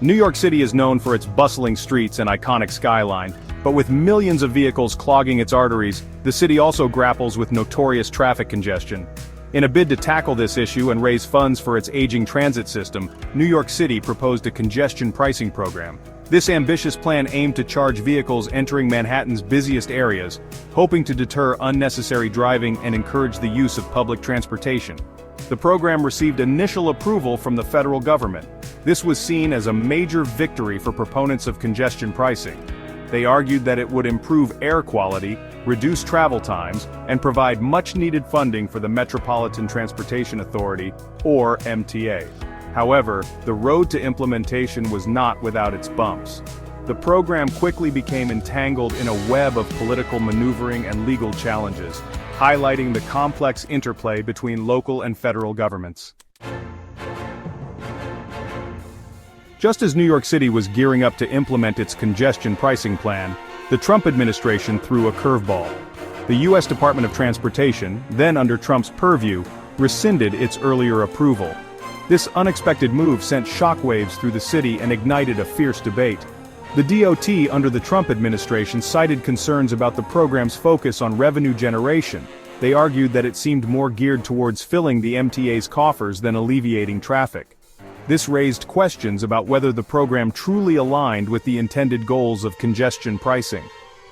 New York City is known for its bustling streets and iconic skyline, but with millions of vehicles clogging its arteries, the city also grapples with notorious traffic congestion. In a bid to tackle this issue and raise funds for its aging transit system, New York City proposed a congestion pricing program. This ambitious plan aimed to charge vehicles entering Manhattan's busiest areas, hoping to deter unnecessary driving and encourage the use of public transportation. The program received initial approval from the federal government. This was seen as a major victory for proponents of congestion pricing. They argued that it would improve air quality, reduce travel times, and provide much-needed funding for the Metropolitan Transportation Authority, or MTA. However, the road to implementation was not without its bumps. The program quickly became entangled in a web of political maneuvering and legal challenges, highlighting the complex interplay between local and federal governments. Just as New York City was gearing up to implement its congestion pricing plan, the Trump administration threw a curveball. The U.S. Department of Transportation, then under Trump's purview, rescinded its earlier approval. This unexpected move sent shockwaves through the city and ignited a fierce debate. The DOT under the Trump administration cited concerns about the program's focus on revenue generation. They argued that it seemed more geared towards filling the MTA's coffers than alleviating traffic. This raised questions about whether the program truly aligned with the intended goals of congestion pricing.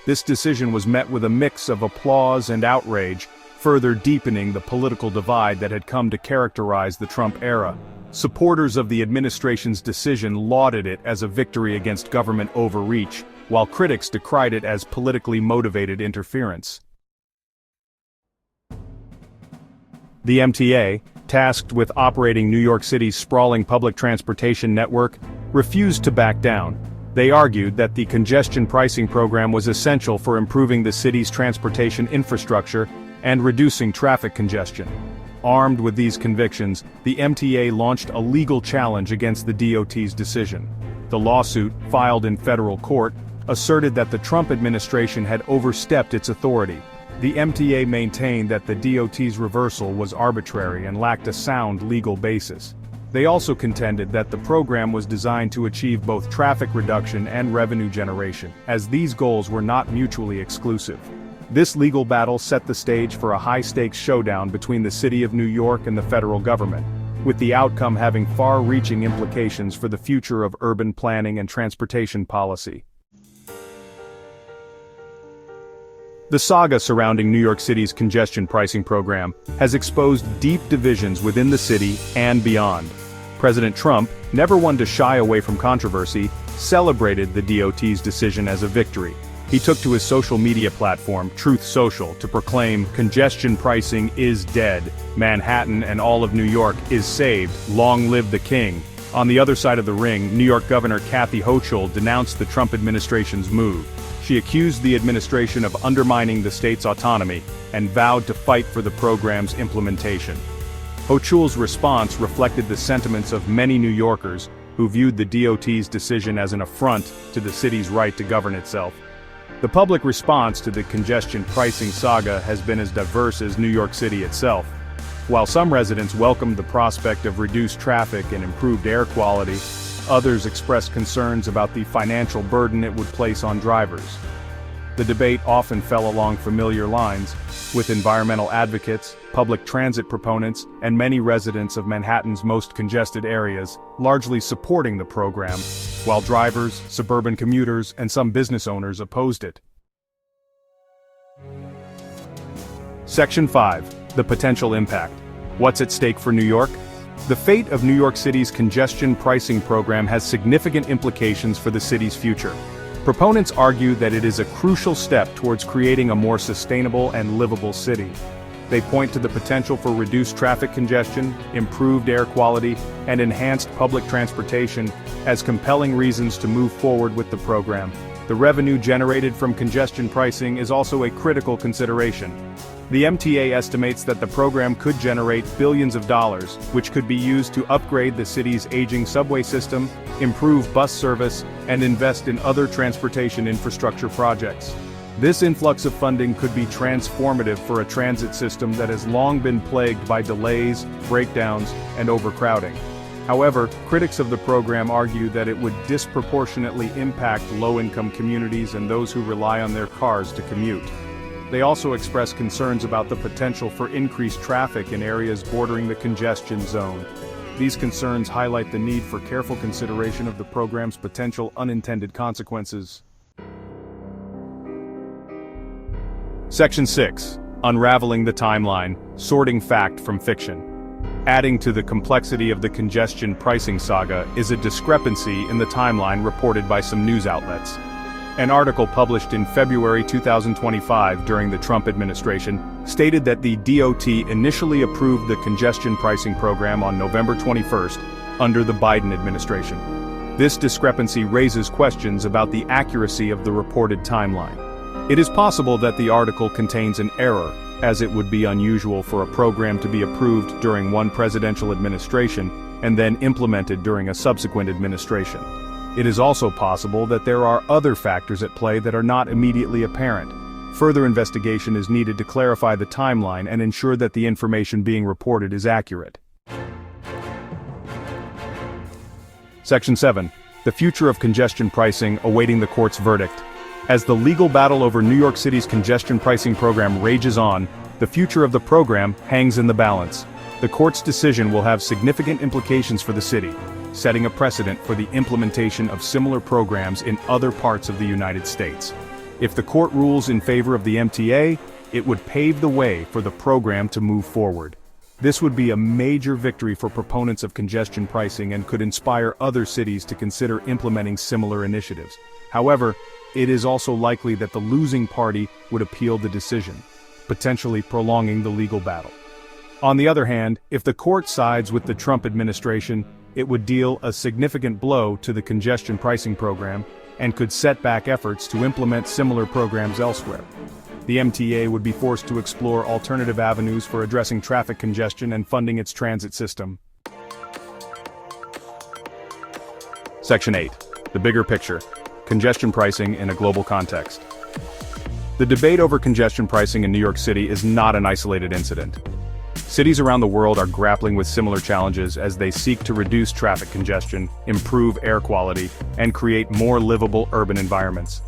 This decision was met with a mix of applause and outrage, further deepening the political divide that had come to characterize the Trump era. Supporters of the administration's decision lauded it as a victory against government overreach, while critics decried it as politically motivated interference. The MTA, tasked with operating New York City's sprawling public transportation network, refused to back down. They argued that the congestion pricing program was essential for improving the city's transportation infrastructure and reducing traffic congestion. Armed with these convictions, the MTA launched a legal challenge against the DOT's decision. The lawsuit, filed in federal court, asserted that the Trump administration had overstepped its authority. The MTA maintained that the DOT's reversal was arbitrary and lacked a sound legal basis. They also contended that the program was designed to achieve both traffic reduction and revenue generation, as these goals were not mutually exclusive. This legal battle set the stage for a high-stakes showdown between the city of New York and the federal government, with the outcome having far-reaching implications for the future of urban planning and transportation policy. The saga surrounding New York City's congestion pricing program has exposed deep divisions within the city and beyond. President Trump, never one to shy away from controversy, celebrated the DOT's decision as a victory. He took to his social media platform, Truth Social, to proclaim, "Congestion pricing is dead. Manhattan and all of New York is saved. Long live the king." On the other side of the ring, New York Governor Kathy Hochul denounced the Trump administration's move. She accused the administration of undermining the state's autonomy and vowed to fight for the program's implementation. Hochul's response reflected the sentiments of many New Yorkers who viewed the DOT's decision as an affront to the city's right to govern itself. The public response to the congestion pricing saga has been as diverse as New York City itself. While some residents welcomed the prospect of reduced traffic and improved air quality, others expressed concerns about the financial burden it would place on drivers. The debate often fell along familiar lines, with environmental advocates, public transit proponents, and many residents of Manhattan's most congested areas largely supporting the program, while drivers, suburban commuters, and some business owners opposed it. Section 5. The potential impact. What's at stake for New York? The fate of New York City's congestion pricing program has significant implications for the city's future. Proponents argue that it is a crucial step towards creating a more sustainable and livable city. They point to the potential for reduced traffic congestion, improved air quality, and enhanced public transportation as compelling reasons to move forward with the program. The revenue generated from congestion pricing is also a critical consideration. The MTA estimates that the program could generate billions of dollars, which could be used to upgrade the city's aging subway system, improve bus service, and invest in other transportation infrastructure projects. This influx of funding could be transformative for a transit system that has long been plagued by delays, breakdowns, and overcrowding. However, critics of the program argue that it would disproportionately impact low-income communities and those who rely on their cars to commute. They also express concerns about the potential for increased traffic in areas bordering the congestion zone. These concerns highlight the need for careful consideration of the program's potential unintended consequences. Section 6. Unraveling the timeline, sorting fact from fiction. Adding to the complexity of the congestion pricing saga is a discrepancy in the timeline reported by some news outlets. An article published in February 2025 during the Trump administration stated that the DOT initially approved the congestion pricing program on November 21st under the Biden administration. This discrepancy raises questions about the accuracy of the reported timeline. It is possible that the article contains an error, as it would be unusual for a program to be approved during one presidential administration and then implemented during a subsequent administration. It is also possible that there are other factors at play that are not immediately apparent. Further investigation is needed to clarify the timeline and ensure that the information being reported is accurate. Section 7. The future of congestion pricing awaiting the court's verdict. As the legal battle over New York City's congestion pricing program rages on, the future of the program hangs in the balance. The court's decision will have significant implications for the city, setting a precedent for the implementation of similar programs in other parts of the United States. If the court rules in favor of the MTA, it would pave the way for the program to move forward. This would be a major victory for proponents of congestion pricing and could inspire other cities to consider implementing similar initiatives. However, it is also likely that the losing party would appeal the decision, potentially prolonging the legal battle. On the other hand, if the court sides with the Trump administration, it would deal a significant blow to the congestion pricing program and could set back efforts to implement similar programs elsewhere. The MTA would be forced to explore alternative avenues for addressing traffic congestion and funding its transit system. Section 8. The bigger picture. Congestion pricing in a global context. The debate over congestion pricing in New York City is not an isolated incident. Cities around the world are grappling with similar challenges as they seek to reduce traffic congestion, improve air quality, and create more livable urban environments.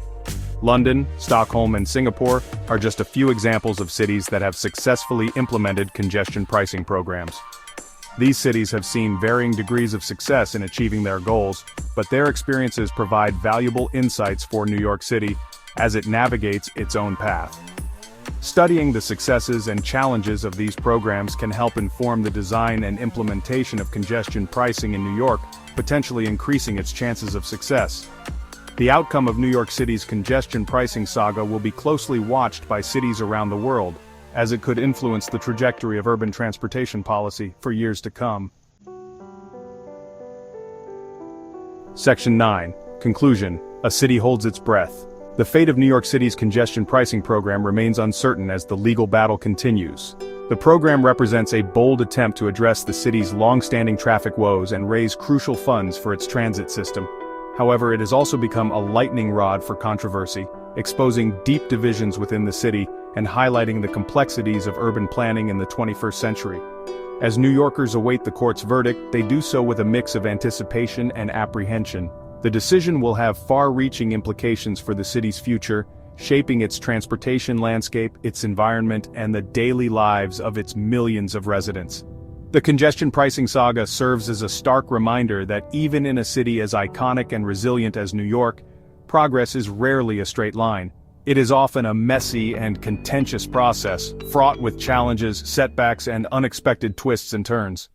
London, Stockholm, and Singapore are just a few examples of cities that have successfully implemented congestion pricing programs. These cities have seen varying degrees of success in achieving their goals, but their experiences provide valuable insights for New York City as it navigates its own path. Studying the successes and challenges of these programs can help inform the design and implementation of congestion pricing in New York, potentially increasing its chances of success. The outcome of New York City's congestion pricing saga will be closely watched by cities around the world, as it could influence the trajectory of urban transportation policy for years to come. Section 9. Conclusion. A city holds its breath. The fate of New York City's congestion pricing program remains uncertain as the legal battle continues. The program represents a bold attempt to address the city's long-standing traffic woes and raise crucial funds for its transit system. However, it has also become a lightning rod for controversy, exposing deep divisions within the city and highlighting the complexities of urban planning in the 21st century. As New Yorkers await the court's verdict, they do so with a mix of anticipation and apprehension. The decision will have far-reaching implications for the city's future, shaping its transportation landscape, its environment, and the daily lives of its millions of residents. The congestion pricing saga serves as a stark reminder that even in a city as iconic and resilient as New York, progress is rarely a straight line. It is often a messy and contentious process, fraught with challenges, setbacks, and unexpected twists and turns.